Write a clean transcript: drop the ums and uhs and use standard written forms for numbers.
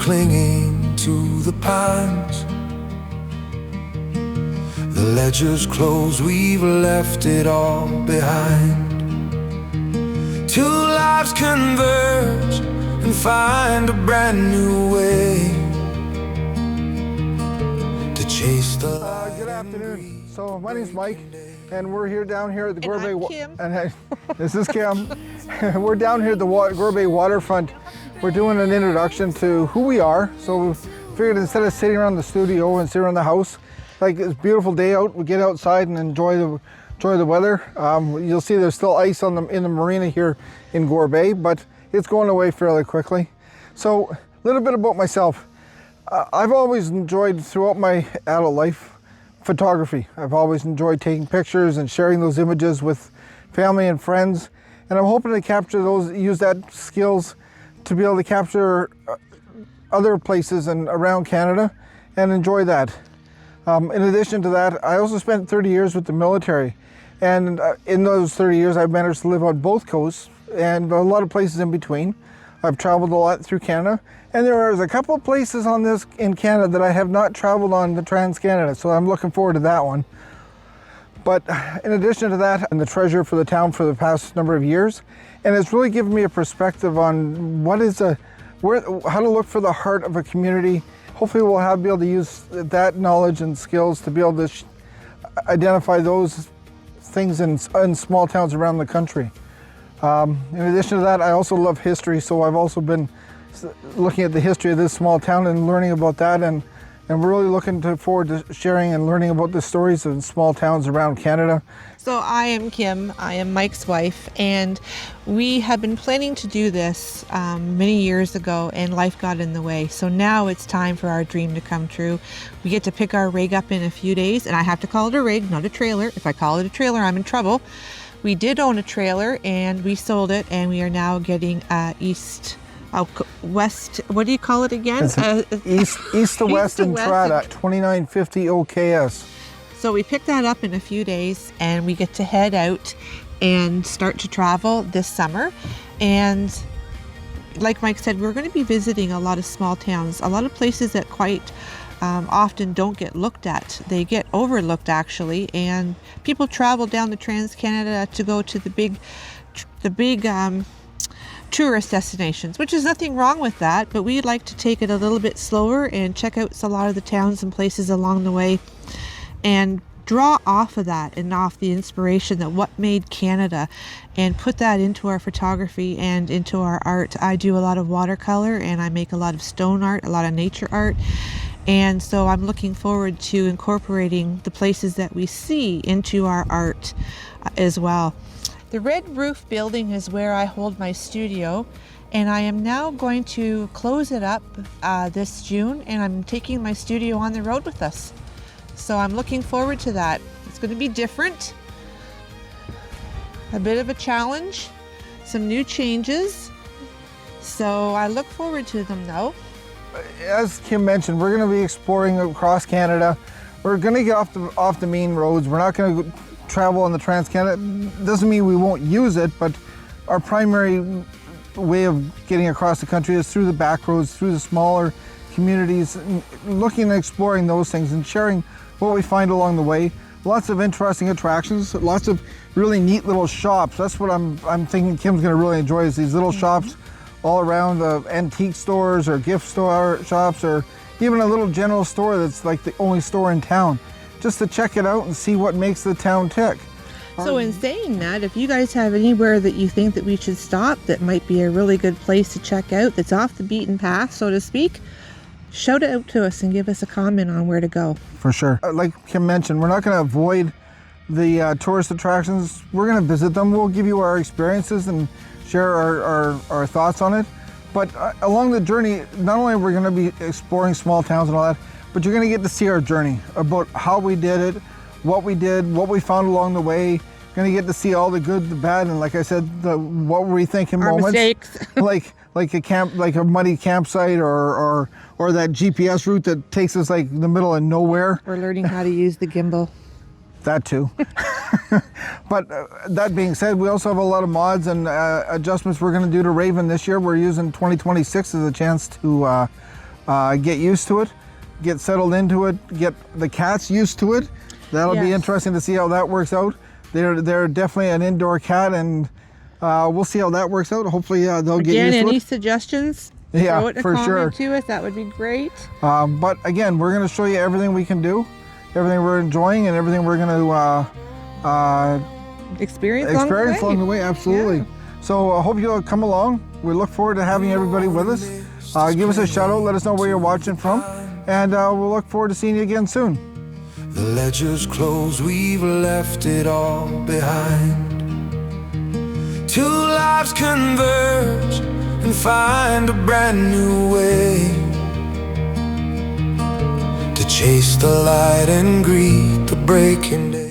clinging to the pines. The ledger's closed, we've left it all behind. Two lives converge and find a brand new way to chase the Good afternoon. So my name's Mike, and we're here down here at the Gore Bay. And this is Kim. We're down here at the Gore Bay waterfront. We're doing an introduction to who we are. So we figured instead of sitting around the studio and sitting around the house, like it's a beautiful day out, we get outside and enjoy the weather. You'll see there's still ice in the marina here in Gore Bay, but it's going away fairly quickly. So a little bit about myself. I've always enjoyed throughout my adult life photography. I've always enjoyed taking pictures and sharing those images with family and friends, and I'm hoping to capture those, use that skills to be able to capture other places and around Canada and enjoy that. In addition to that, I also spent 30 years with the military, and in those 30 years I've managed to live on both coasts and a lot of places in between. I've traveled a lot through Canada, and there is a couple of places on this in Canada that I have not traveled on the Trans-Canada, so I'm looking forward to that one. But in addition to that, I'm the treasurer for the town for the past number of years, and it's really given me a perspective on how to look for the heart of a community. Hopefully we'll be able to use that knowledge and skills to be able to identify those things in small towns around the country. In addition to that, I also love history, so I've also been looking at the history of this small town and learning about that, and we're really looking forward to sharing and learning about the stories of small towns around Canada. So I am Kim, I am Mike's wife, and we have been planning to do this many years ago, and life got in the way. So now it's time for our dream to come true. We get to pick our rig up in a few days, and I have to call it a rig, not a trailer. If I call it a trailer, I'm in trouble. We did own a trailer and we sold it, and we are now getting west, what do you call it again? East to West Entrada, 2950 OKS. So we picked that up in a few days, and we get to head out and start to travel this summer. And like Mike said, we're going to be visiting a lot of small towns, a lot of places that quite often don't get looked at. They get overlooked actually, and people travel down the Trans-Canada to go to the big tourist destinations, which is nothing wrong with that, but we'd like to take it a little bit slower and check out a lot of the towns and places along the way and draw off of that and off the inspiration that what made Canada, and put that into our photography and into our art. I do a lot of watercolor, and I make a lot of stone art, a lot of nature art, and so I'm looking forward to incorporating the places that we see into our art as well. The red roof building is where I hold my studio, and I am now going to close it up this June, and I'm taking my studio on the road with us. So I'm looking forward to that. It's going to be different, a bit of a challenge, some new changes. So I look forward to them though. As Kim mentioned, we're going to be exploring across Canada. We're going to get off the main roads. We're not going to travel on the Trans-Canada. Doesn't mean we won't use it, but our primary way of getting across the country is through the back roads, through the smaller communities, looking and exploring those things and sharing what we find along the way. Lots of interesting attractions, lots of really neat little shops. That's what I'm thinking Kim's going to really enjoy, is these little shops all around, the antique stores or gift store shops, or even a little general store that's like the only store in town, just to check it out and see what makes the town tick. So in saying that, if you guys have anywhere that you think that we should stop that might be a really good place to check out, that's off the beaten path, so to speak, shout it out to us and give us a comment on where to go. For sure. Like Kim mentioned, we're not going to avoid the tourist attractions. We're going to visit them. We'll give you our experiences and share our thoughts on it. But along the journey, not only are we going to be exploring small towns and all that, but you're going to get to see our journey about how we did it, what we did, what we found along the way. You're going to get to see all the good, the bad, and like I said, what were we thinking our moments. Mistakes. like a muddy campsite or that GPS route that takes us like in the middle of nowhere. We're learning how to use the gimbal. That too. But that being said, we also have a lot of mods and adjustments we're going to do to Raven this year. We're using 2026 as a chance to get used to it, get settled into it, get the cats used to it. That'll be interesting to see how that works out. They're definitely an indoor cat, and we'll see how that works out. Hopefully they'll get used to it. Any suggestions? Yeah, throw it in a for comment sure. to us. That would be great. But again, we're going to show you everything we can do, everything we're enjoying, and everything we're going to Experience along the way. Absolutely. Yeah. So I hope you'll come along. We look forward to having everybody with us. Give us a shout out. Let us know where you're watching from, and we'll look forward to seeing you again soon. The ledger's closed, we've left it all behind. Two lives converge and find a brand new way to chase the light and greet the breaking day.